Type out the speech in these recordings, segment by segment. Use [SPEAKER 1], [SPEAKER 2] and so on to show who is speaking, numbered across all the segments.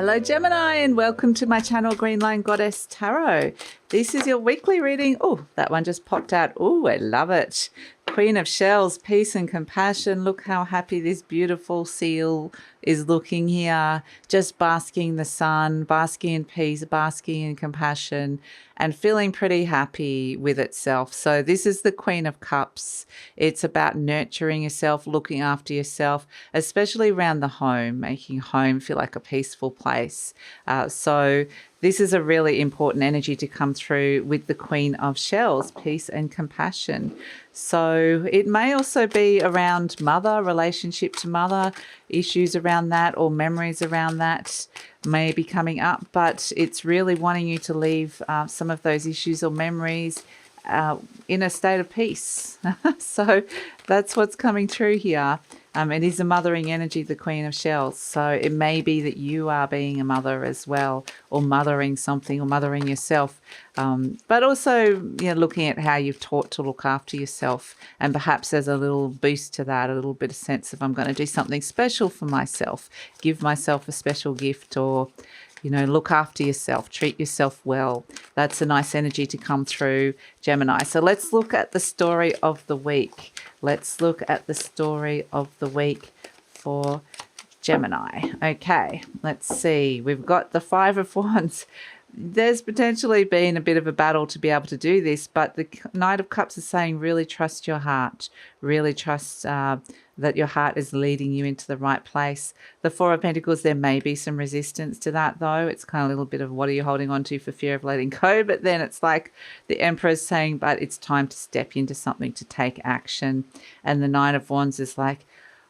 [SPEAKER 1] Hello Gemini and welcome to my channel Green Line Goddess Tarot. This is your weekly reading. Oh, that one just popped out. Oh, I love it. Queen of Shells, peace and compassion. Look how happy this beautiful seal is looking here. Just basking in the sun, basking in peace, basking in compassion, and feeling pretty happy with itself. So this is the Queen of Cups. It's about nurturing yourself, looking after yourself, especially around the home, making home feel like a peaceful place. So this is a really important energy to come through with the Queen of Shells, peace and compassion. So it may also be around mother, relationship to mother, issues around that or memories around that may be coming up, but it's really wanting you to leave some of those issues or memories in a state of peace. So that's what's coming through here. It is a mothering energy, the Queen of Shells. So it may be that you are being a mother as well, or mothering something, or mothering yourself. But also, looking at how you've taught to look after yourself. And perhaps there's a little boost to that, a little bit of sense of I'm going to do something special for myself, give myself a special gift, or look after yourself, treat yourself well. That's a nice energy to come through, Gemini. So let's look at the story of the week. Let's look at the story of the week for Gemini. Okay, let's see. We've got the Five of Wands. There's potentially been a bit of a battle to be able to do this, but the Knight of Cups is saying really trust your heart, really trust that your heart is leading you into the right place. The Four of Pentacles, there may be some resistance to that though. It's kind of a little bit of what are you holding on to for fear of letting go, but then it's like the Emperor's saying, but it's time to step into something, to take action. And the Nine of Wands is like,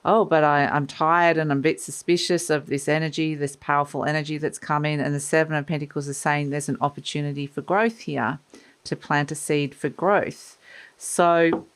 [SPEAKER 1] oh, but I'm tired and I'm a bit suspicious of this energy, this powerful energy that's come in. And the Seven of Pentacles is saying there's an opportunity for growth here, to plant a seed for growth. So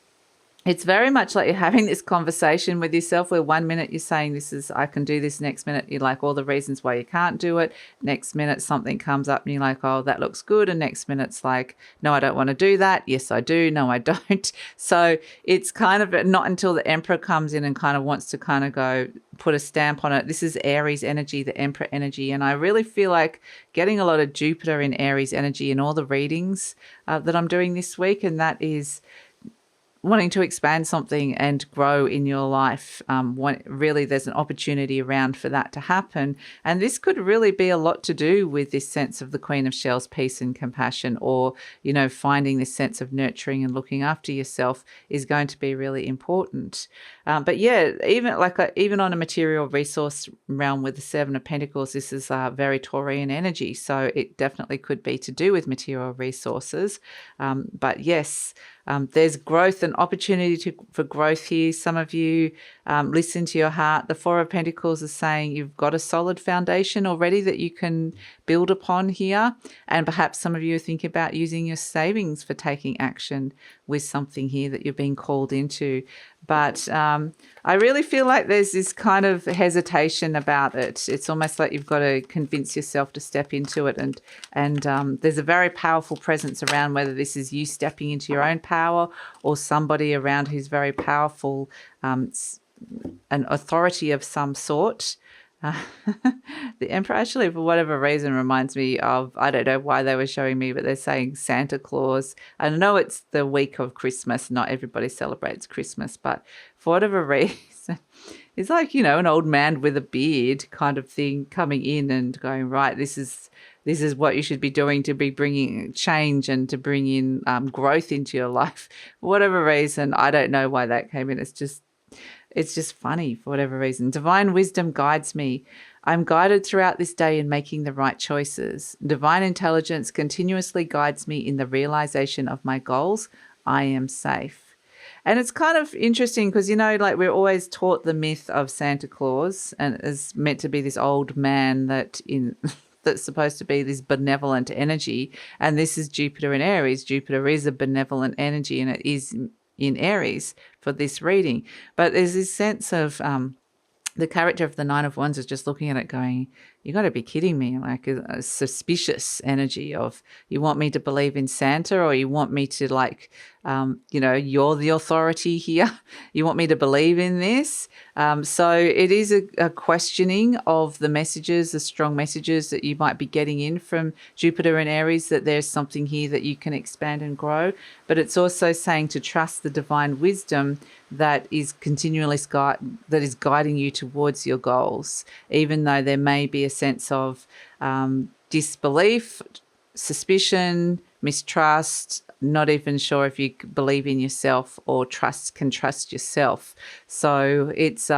[SPEAKER 1] it's very much like you're having this conversation with yourself where 1 minute you're saying I can do this. Next minute you're like all the reasons why you can't do it. Next minute something comes up and you're like, oh, that looks good. And next minute it's like, no, I don't want to do that. Yes, I do. No, I don't. So it's kind of not until the Emperor comes in and kind of wants to kind of go put a stamp on it. This is Aries energy, the Emperor energy. And I really feel like getting a lot of Jupiter in Aries energy in all the readings that I'm doing this week. And that is wanting to expand something and grow in your life. Really, there's an opportunity around for that to happen. And this could really be a lot to do with this sense of the Queen of Shells, peace and compassion, or, finding this sense of nurturing and looking after yourself is going to be really important. But yeah, even on a material resource realm with the Seven of Pentacles, this is very Taurian energy. So it definitely could be to do with material resources. But yes, there's growth and opportunity for growth here. Some of you listen to your heart. The Four of Pentacles is saying you've got a solid foundation already that you can build upon here. And perhaps some of you are thinking about using your savings for taking action with something here that you're being called into. But I really feel like there's this kind of hesitation about it. It's almost like you've got to convince yourself to step into it. And there's a very powerful presence around, whether this is you stepping into your own power or somebody around who's very powerful, an authority of some sort. The Emperor actually, for whatever reason, reminds me of, I don't know why they were showing me, but they're saying Santa Claus. I know it's the week of Christmas. Not everybody celebrates Christmas, but for whatever reason, it's like, an old man with a beard kind of thing coming in and going, right, this is what you should be doing to be bringing change and to bring in growth into your life. For whatever reason, I don't know why that came in. It's just funny for whatever reason. Divine wisdom guides me. I'm guided throughout this day in making the right choices. Divine intelligence continuously guides me in the realization of my goals. I am safe. And it's kind of interesting because, we're always taught the myth of Santa Claus, and it's meant to be this old man that's supposed to be this benevolent energy. And this is Jupiter in Aries. Jupiter is a benevolent energy, and it is in Aries for this reading. But there's this sense of the character of the Nine of Wands is just looking at it going, you got to be kidding me. Like a suspicious energy of, you want me to believe in Santa, or you want me to like, you're the authority here. You want me to believe in this. So it is a questioning of the messages, the strong messages that you might be getting in from Jupiter and Aries, that there's something here that you can expand and grow. But it's also saying to trust the divine wisdom that is continually that is guiding you towards your goals, even though there may be a sense of disbelief, suspicion, mistrust, not even sure if you believe in yourself or can trust yourself. So it's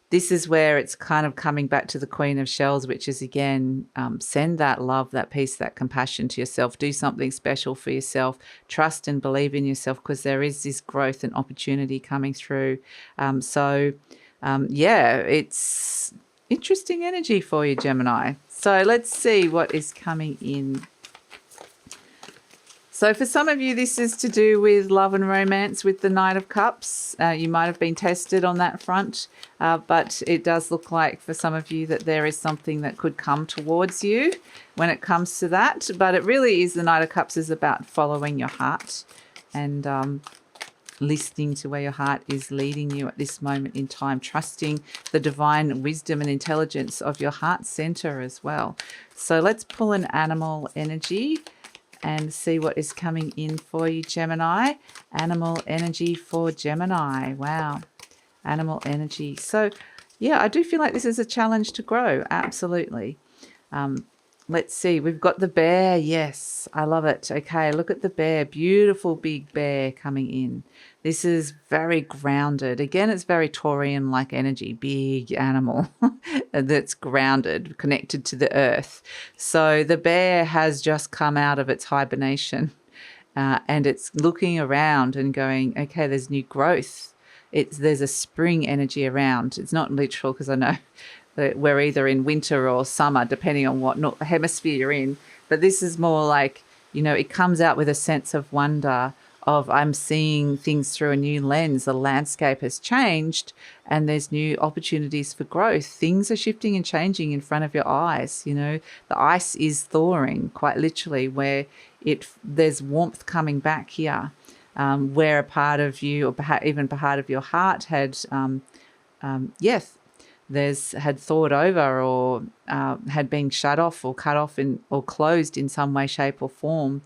[SPEAKER 1] this is where it's kind of coming back to the Queen of Shells, which is, again, send that love, that peace, that compassion to yourself. Do something special for yourself. Trust and believe in yourself, because there is this growth and opportunity coming through. It's interesting energy for you, Gemini. So let's see what is coming in. So for some of you, this is to do with love and romance with the Knight of Cups. You might have been tested on that front, but it does look like for some of you that there is something that could come towards you when it comes to that. But it really is, the Knight of Cups is about following your heart and listening to where your heart is leading you at this moment in time, trusting the divine wisdom and intelligence of your heart center as well. So let's pull an animal energy and see what is coming in for you, Gemini. Animal energy for Gemini. Wow. Animal energy. So, yeah, I do feel like this is a challenge to grow. Absolutely. Let's see. We've got the bear. Yes, I love it. Okay, look at the bear. Beautiful big bear coming in. This is very grounded. Again, it's very Taurian-like energy. Big animal that's grounded, connected to the earth. So the bear has just come out of its hibernation and it's looking around and going, okay, there's new growth. There's a spring energy around. It's not literal, because I know we're either in winter or summer, depending on what hemisphere you're in. But this is more like, it comes out with a sense of wonder of, I'm seeing things through a new lens. The landscape has changed and there's new opportunities for growth. Things are shifting and changing in front of your eyes. The ice is thawing, quite literally, where there's warmth coming back here, where a part of you, or perhaps even part of your heart had thawed over, or had been shut off or cut off or closed in some way, shape or form.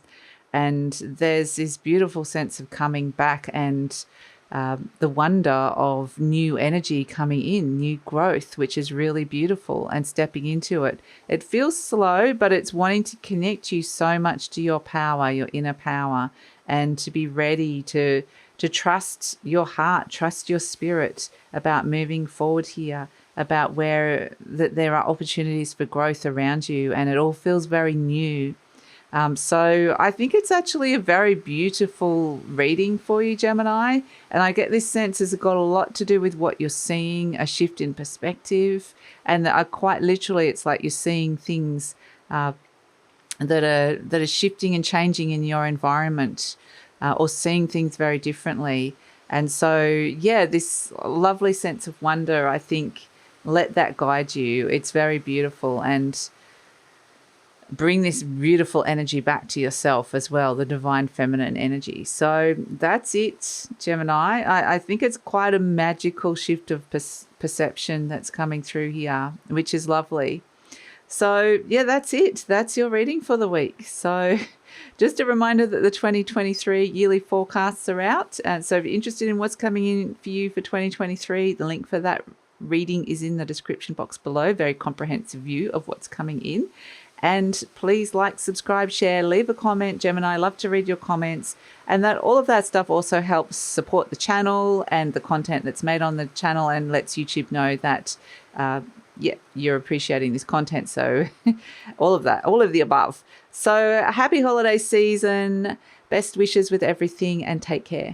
[SPEAKER 1] And there's this beautiful sense of coming back and the wonder of new energy coming in, new growth, which is really beautiful, and stepping into it. It feels slow, but it's wanting to connect you so much to your power, your inner power, and to be ready to trust your heart, trust your spirit about moving forward here, about where that there are opportunities for growth around you, and it all feels very new. So I think it's actually a very beautiful reading for you, Gemini. And I get this sense it's got a lot to do with what you're seeing, a shift in perspective, and that quite literally it's like you're seeing things that are shifting and changing in your environment, or seeing things very differently. And so, yeah, this lovely sense of wonder, I think, let that guide you. It's very beautiful, and bring this beautiful energy back to yourself as well, the divine feminine energy. So that's it, Gemini. I think it's quite a magical shift of perception that's coming through here, which is lovely. So, yeah, that's it. That's your reading for the week. So just a reminder that the 2023 yearly forecasts are out. And so if you're interested in what's coming in for you for 2023, the link for that reading is in the description box below. Very comprehensive view of what's coming in. And please like, subscribe, share, leave a comment, Gemini. I love to read your comments. And that all of that stuff also helps support the channel and the content that's made on the channel, and lets YouTube know that, you're appreciating this content. So all of that, all of the above. So happy holiday season. Best wishes with everything, and take care.